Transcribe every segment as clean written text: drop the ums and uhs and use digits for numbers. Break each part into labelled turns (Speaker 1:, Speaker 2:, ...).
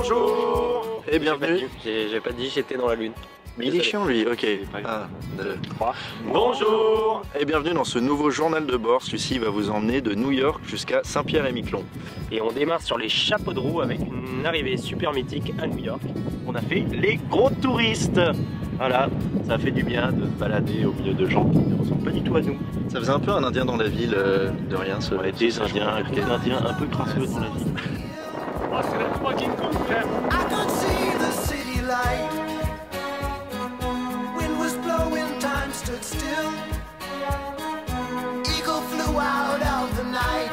Speaker 1: Bonjour et bienvenue.
Speaker 2: J'ai pas dit j'étais dans la lune.
Speaker 1: Mais il est chiant lui, ok. 1, 2, 3. Bonjour et bienvenue dans ce nouveau journal de bord. Celui-ci va vous emmener de New York jusqu'à Saint-Pierre-et-Miquelon.
Speaker 2: Et on démarre sur les chapeaux de roue avec une arrivée super mythique à New York.
Speaker 1: On a fait les gros touristes. Voilà, ça fait du bien de se balader au milieu de gens qui ne ressemblent pas du tout à nous. Ça faisait un peu un indien dans la ville, de rien.
Speaker 2: Ouais, des indiens un peu crasseux dans la ville.
Speaker 3: Oh, c'est la 3 King Kong, frère.
Speaker 4: I could see the city light. Wind was blowing, time stood still. Eagle flew out of the night.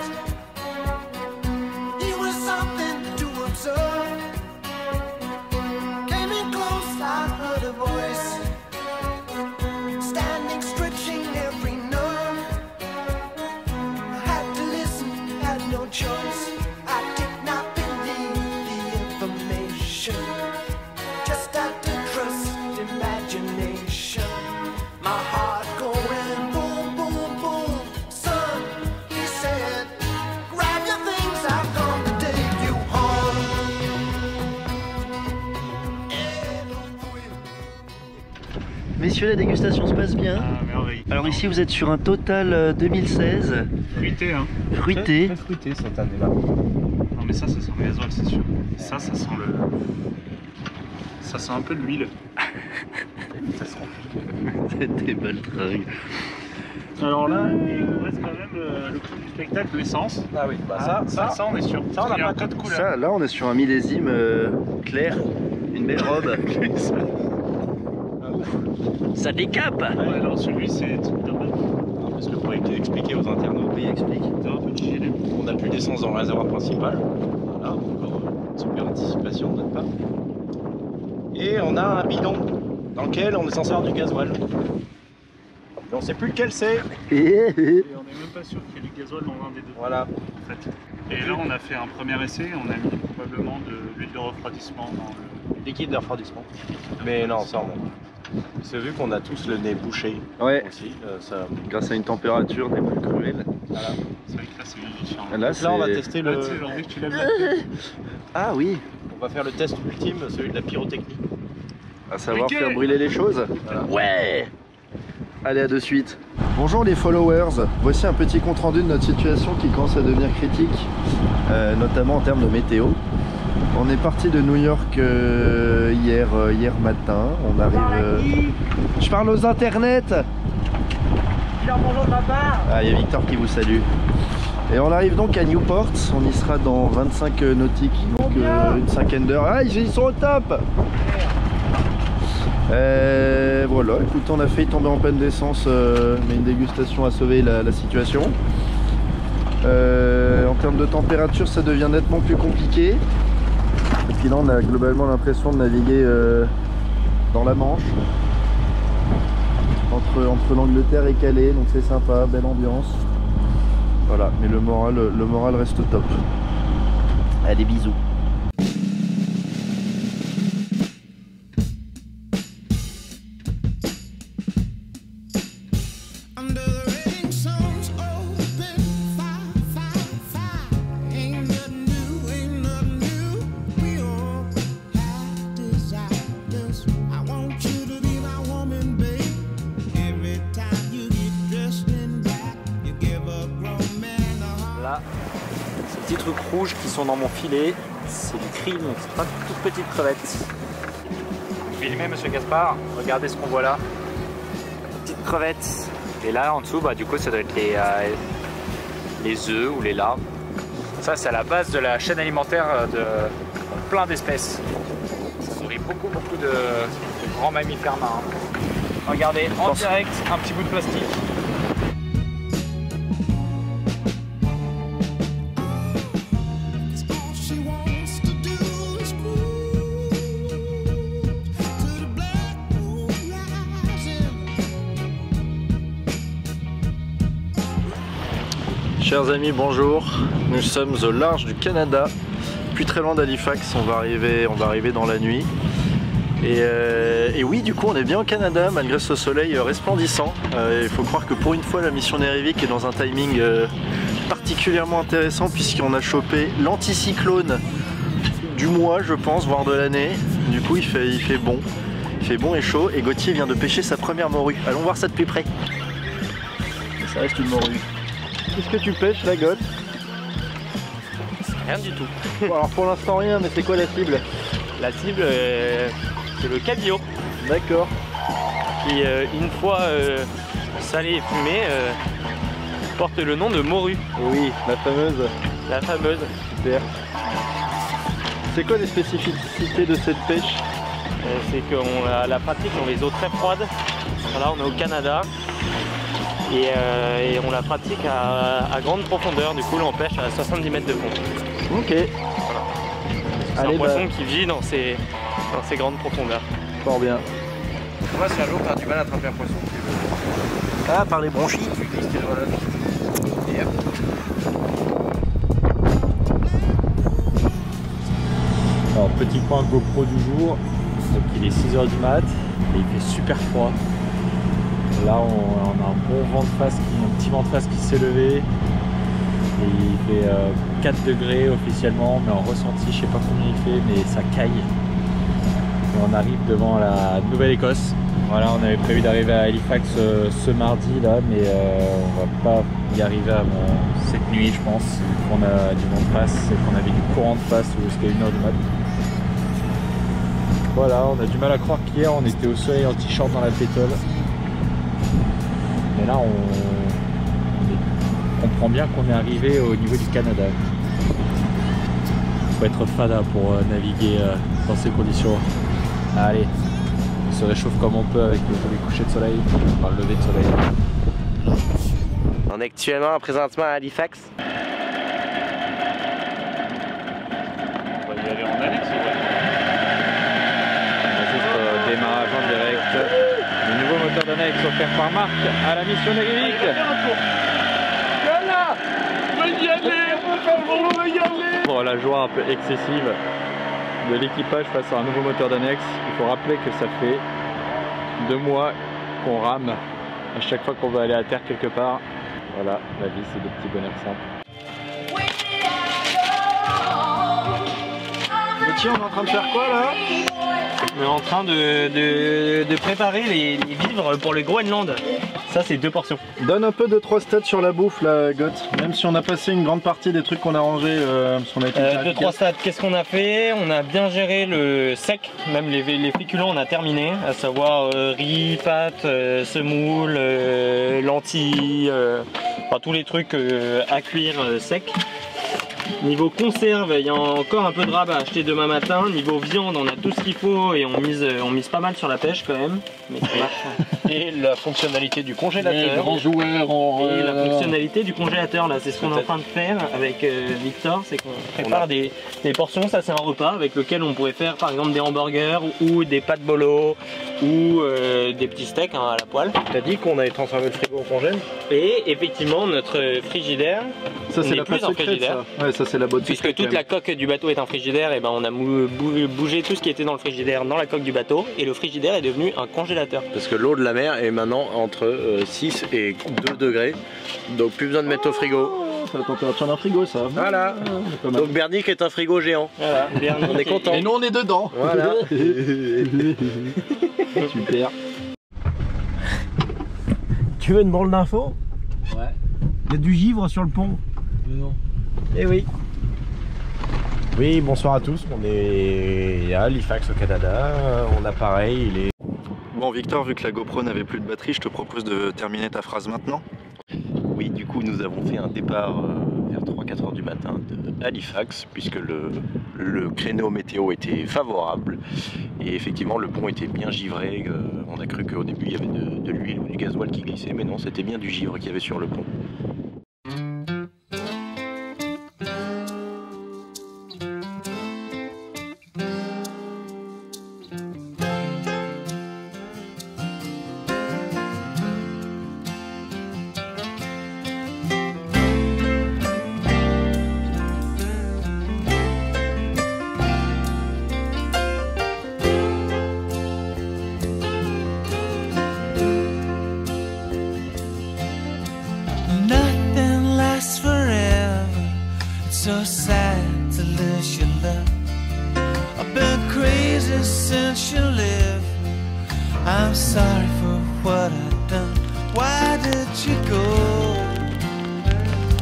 Speaker 4: He was something to observe. Came in close, I heard a voice. Standing, stretching every nerve. I had to listen, had no choice. I did not believe the information. Just had to trust imagination. My heart going boom, boom, boom. Son, he said, grab your things, I've come to take you home.
Speaker 1: Messieurs, la dégustation se passe bien.
Speaker 3: Ah, merveille.
Speaker 1: Alors ici vous êtes sur un Total 2016.
Speaker 3: Fruité, hein.
Speaker 1: Fruité.
Speaker 5: Très fruité cette année-là.
Speaker 3: Non, mais ça sent le gasoil, c'est sûr. Ça sent le. Ça sent un peu de l'huile.
Speaker 5: Ça sent
Speaker 1: C'était baltringue.
Speaker 3: Alors là, il nous reste quand même le coup du spectacle, l'essence.
Speaker 5: Ah oui, bah
Speaker 3: ça, on est sûr.
Speaker 5: ça, on a
Speaker 3: Il y a un
Speaker 5: pas
Speaker 3: code couleur.
Speaker 1: Ça, là on est sur un millésime clair, une belle robe. Ça décape.
Speaker 3: Ouais, alors celui, c'est
Speaker 5: parce que pour expliquer aux internautes,
Speaker 1: Oui, explique.
Speaker 3: un peu digéré.
Speaker 5: on n'a plus d'essence dans le réservoir principal. Voilà, encore une super anticipation de notre part. Et on a un bidon dans lequel on est censé avoir du gasoil. Mais on sait plus lequel c'est.
Speaker 3: Et on n'est même pas sûr qu'il y ait du gasoil dans l'un des deux.
Speaker 5: Voilà.
Speaker 3: En fait. Et là, on a fait un premier essai, on a mis probablement de l'huile de refroidissement dans le.
Speaker 5: Liquide de refroidissement. Mais non, ça remonte. C'est vu qu'on a tous le nez bouché
Speaker 1: Ouais,
Speaker 5: aussi. Ça...
Speaker 1: grâce à une température des plus cruelle.
Speaker 5: Voilà.
Speaker 3: C'est vrai que là, c'est vivifiant.
Speaker 1: Là,
Speaker 5: Donc là, on va
Speaker 1: c'est-
Speaker 5: tester
Speaker 3: Là,
Speaker 5: le.
Speaker 3: tu sais, aujourd'hui, tu lèves la tête.
Speaker 1: Ah oui,
Speaker 5: On va faire le test ultime, celui de la pyrotechnie.
Speaker 1: à savoir
Speaker 3: Ok.
Speaker 1: faire brûler les choses.
Speaker 5: Voilà.
Speaker 1: Ouais. Allez, à de suite. Bonjour les followers, voici un petit compte rendu de notre situation qui commence à devenir critique, notamment en termes de météo. On est parti de New York hier matin, on arrive... Je parle aux internets.
Speaker 4: Bonjour papa.
Speaker 1: Ah, il y a Victor qui vous salue. Et on arrive donc à Newport, on y sera dans 25 nautiques, donc une cinquaine d'heures. Ah, ils sont au top. Voilà, écoute, on a failli tomber en panne d'essence, mais une dégustation a sauvé la situation. En termes de température, ça devient nettement plus compliqué. Et puis là, on a globalement l'impression de naviguer dans la Manche, entre l'Angleterre et Calais, donc c'est sympa, belle ambiance. Voilà, mais le moral reste au top. Allez, bisous.
Speaker 4: Under the rain, sun's open, fire, fire, fire. Ain't nothing new. We all have desires. I want you to be my woman, babe. Every time you get dressed in black, you give a grown man a heart.
Speaker 2: Là, ces petits trucs rouges qui sont dans mon filet, c'est du krill, donc c'est pas de toutes petites crevettes. Filmez monsieur Gaspard, regardez ce qu'on voit là. Petites crevettes. Et là en dessous, bah, du coup ça doit être les œufs ou les larves. Ça c'est à la base de la chaîne alimentaire de plein d'espèces. Ça nourrit beaucoup de grands mammifères marins. Regardez, en direct, un petit bout de plastique.
Speaker 4: All she wants to do is cruise to the black moon rising.
Speaker 1: Chers amis, bonjour. Nous sommes au large du Canada, plus très loin d'Halifax. On va arriver dans la nuit. Et oui, du coup, on est bien au Canada malgré ce soleil resplendissant. Il faut croire que pour une fois, la mission Nerivik est dans un timing particulièrement intéressant puisqu'on a chopé l'anticyclone du mois je pense, voire de l'année. Du coup il fait bon. Il fait bon et chaud et Gauthier vient de pêcher sa première morue. Allons voir ça de plus près. Et ça reste une morue. Qu'est-ce que tu pêches là, Goth?
Speaker 2: Rien du tout.
Speaker 1: Bon, alors pour l'instant rien, mais c'est quoi la cible?
Speaker 2: La cible, c'est le cabillaud.
Speaker 1: D'accord.
Speaker 2: Qui, une fois salé et fumé, porte le nom de morue.
Speaker 1: Et oui, la fameuse.
Speaker 2: La fameuse.
Speaker 1: Super. C'est quoi les spécificités de cette pêche?
Speaker 2: C'est qu'on la pratique dans les eaux très froides. Voilà, on est au Canada. Et on la pratique à grande profondeur. Du coup, là, on pêche à 70 mètres de fond.
Speaker 1: Ok.
Speaker 2: Voilà. C'est un poisson qui vit dans ces grandes profondeurs.
Speaker 1: Fort bien.
Speaker 5: Moi, si un jour t'as du mal à attraper un poisson,
Speaker 1: Ah, par les bronchites.
Speaker 5: tu glisses tes doigts là. Et hop.
Speaker 3: Alors, petit point GoPro du jour. Donc, il est 6 h du mat et il fait super froid. Là, on a un bon vent de face, un petit vent de face qui s'est levé. Et il fait 4 degrés officiellement, mais en ressenti, je sais pas combien il fait, mais ça caille. Et on arrive devant la Nouvelle-Écosse. Voilà, on avait prévu d'arriver à Halifax ce mardi là, mais on va pas y arriver avant cette nuit, je pense, vu qu'on a du vent de face et qu'on avait du courant de face jusqu'à 1 h du mat. Voilà, on a du mal à croire qu'hier on était au soleil en t-shirt dans la pétole. Mais là, on comprend bien qu'on est arrivé au niveau du Canada. Faut être fada pour naviguer dans ces conditions. Allez, on se réchauffe comme on peut avec les couchers de soleil, enfin le lever de soleil.
Speaker 2: On est actuellement présentement à Halifax.
Speaker 3: On va y aller en annexe, ouais. Juste démarrage en direct. Le nouveau moteur d'annexe offert par Marc à la mission Navig. Pour la joie un peu excessive de l'équipage face à un nouveau moteur d'annexe, il faut rappeler que ça fait 2 mois qu'on rame à chaque fois qu'on veut aller à terre quelque part. Voilà, la vie c'est des petits bonheurs simples.
Speaker 1: Gauthier, on est en train de faire quoi là?
Speaker 2: On est en train de préparer les vivres pour le Groenland. Ça, c'est 2 portions.
Speaker 1: Donne un peu de 3 stats sur la bouffe là, Goth. Même si on a passé une grande partie des trucs qu'on a rangés, parce qu'on a été
Speaker 2: 2-3 stats, qu'est-ce qu'on a fait? On a bien géré le sec, même les féculents on a terminé, à savoir riz, pâtes, semoule, lentilles, enfin tous les trucs à cuire sec. Niveau conserve, il y a encore un peu de rab à acheter demain matin. Niveau viande, on a tout ce qu'il faut et on mise pas mal sur la pêche quand même. Mais ça marche.
Speaker 5: Et la fonctionnalité du congélateur.
Speaker 3: Les grands joueurs
Speaker 2: Et la fonctionnalité du congélateur, là, c'est ce qu'on est en train de faire avec Victor, c'est qu'on prépare des portions. Ça, c'est un repas avec lequel on pourrait faire par exemple des hamburgers ou des pâtes bolo ou des petits steaks à la poêle.
Speaker 5: T'as dit qu'on avait transformé le frigo en congèle?
Speaker 2: Et effectivement, notre frigidaire,
Speaker 1: Ça c'est la
Speaker 2: plus
Speaker 1: pâte
Speaker 2: en
Speaker 1: secrète,
Speaker 2: frigidaire.
Speaker 1: ça. Ouais, ça c'est la botte
Speaker 2: Puisque
Speaker 1: secrète,
Speaker 2: toute
Speaker 1: quand
Speaker 2: la
Speaker 1: même.
Speaker 2: coque du bateau est un frigidaire, et ben on a bougé tout ce qui était dans le frigidaire dans la coque du bateau et le frigidaire est devenu un congélateur.
Speaker 5: Parce que l'eau de la mer est maintenant entre 6 et 2 degrés. Donc plus besoin de mettre au frigo.
Speaker 1: C'est la température d'un frigo ça.
Speaker 5: Voilà.
Speaker 1: Pas mal.
Speaker 5: Donc Bernic est un frigo géant.
Speaker 2: Voilà,
Speaker 5: On est content.
Speaker 1: Et nous on est dedans.
Speaker 5: Voilà.
Speaker 1: Super.
Speaker 5: Tu veux une branle d'info?
Speaker 3: Ouais.
Speaker 5: Il y a du givre sur le pont.
Speaker 3: Non.
Speaker 5: Eh oui. Oui, bonsoir à tous. On est à Halifax au Canada. On a pareil, il est...
Speaker 1: Bon Victor, vu que la GoPro n'avait plus de batterie, je te propose de terminer ta phrase maintenant.
Speaker 5: Oui, du coup, nous avons fait un départ vers 3-4 heures du matin de Halifax, puisque le créneau météo était favorable. Et effectivement, le pont était bien givré. On a cru qu'au début, il y avait de l'huile ou du gasoil qui glissait, mais non, c'était bien du givre qu'il y avait sur le pont.
Speaker 4: since you left. I'm sorry for what I've done. Why did you go?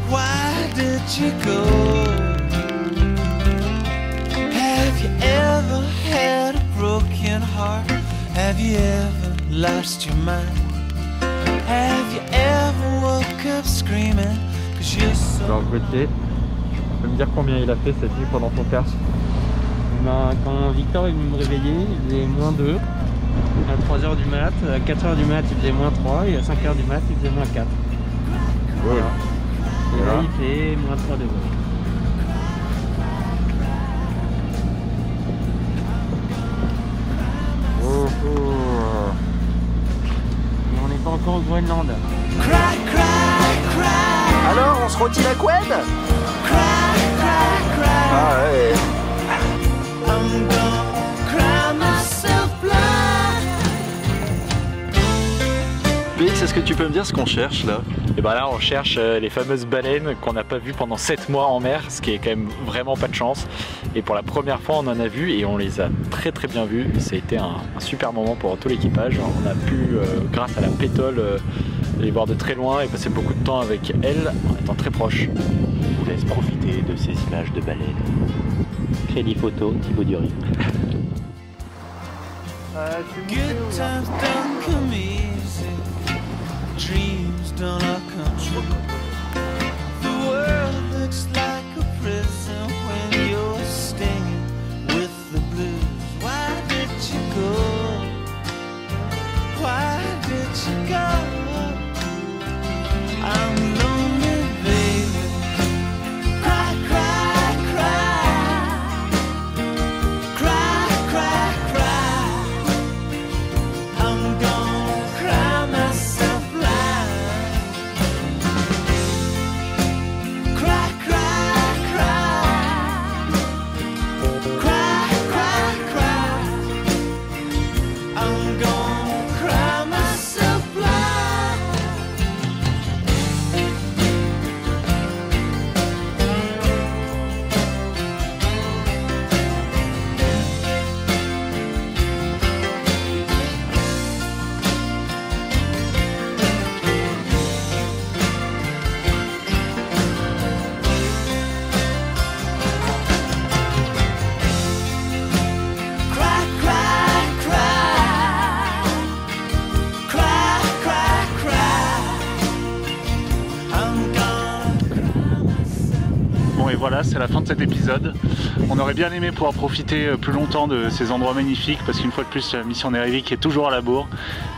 Speaker 4: Why did you go? Have you ever had a broken heart? Have you ever lost your mind? Have you ever woke up screaming? Cause you're so...
Speaker 3: Alors Gauthier, tu peux me dire combien il a fait cette nuit pendant ton perche?
Speaker 6: Ben, quand Victor est venu me réveiller, il faisait -2. À 3h du mat, à 4h du mat, il faisait -3. Et à 5h du mat, il faisait -4. Voilà. Et là, il fait -3 degrés. Mais on n'est pas encore au Groenland.
Speaker 4: Cry, cry, cry.
Speaker 1: Alors, on se rôtit la couenne?
Speaker 4: Cry, cry, cry.
Speaker 1: Ah ouais.
Speaker 4: I'm gonna cry myself blind.
Speaker 1: Pix, est-ce que tu peux me dire ce qu'on cherche là?
Speaker 3: Et ben là on cherche les fameuses baleines qu'on n'a pas vues pendant 7 mois en mer, ce qui est quand même vraiment pas de chance. Et pour la première fois on en a vu et on les a très bien vues. Ça a été un super moment pour tout l'équipage. On a pu, grâce à la pétole, les voir de très loin et passer beaucoup de temps avec elles en étant très proches.
Speaker 5: Je vous laisse profiter de ces images de baleines. Crédit photo, Thibaut Dury.
Speaker 4: Good times don't come easy. Dreams don't all come true. The world looks like a prison when you're stinging with the blues. Why did you go? Why did you go? I'm lonely, baby. Cry, cry, cry. Cry, cry, cry. I'm gonna cry myself blind. Cry, cry, cry. Cry, cry, cry. I'm gonna cry myself blind. Cry, cry, cry. Cry, cry, cry. I'm gonna
Speaker 7: Bon et voilà, c'est la fin de cet épisode. On aurait bien aimé pouvoir profiter plus longtemps de ces endroits magnifiques parce qu'une fois de plus la mission Nerivik est toujours à la bourre.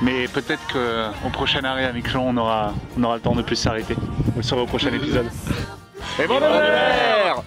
Speaker 7: Mais peut-être qu'au prochain arrêt à Miquelon on aura le temps de plus s'arrêter. Vous le saurez au prochain épisode. Et bon hiver!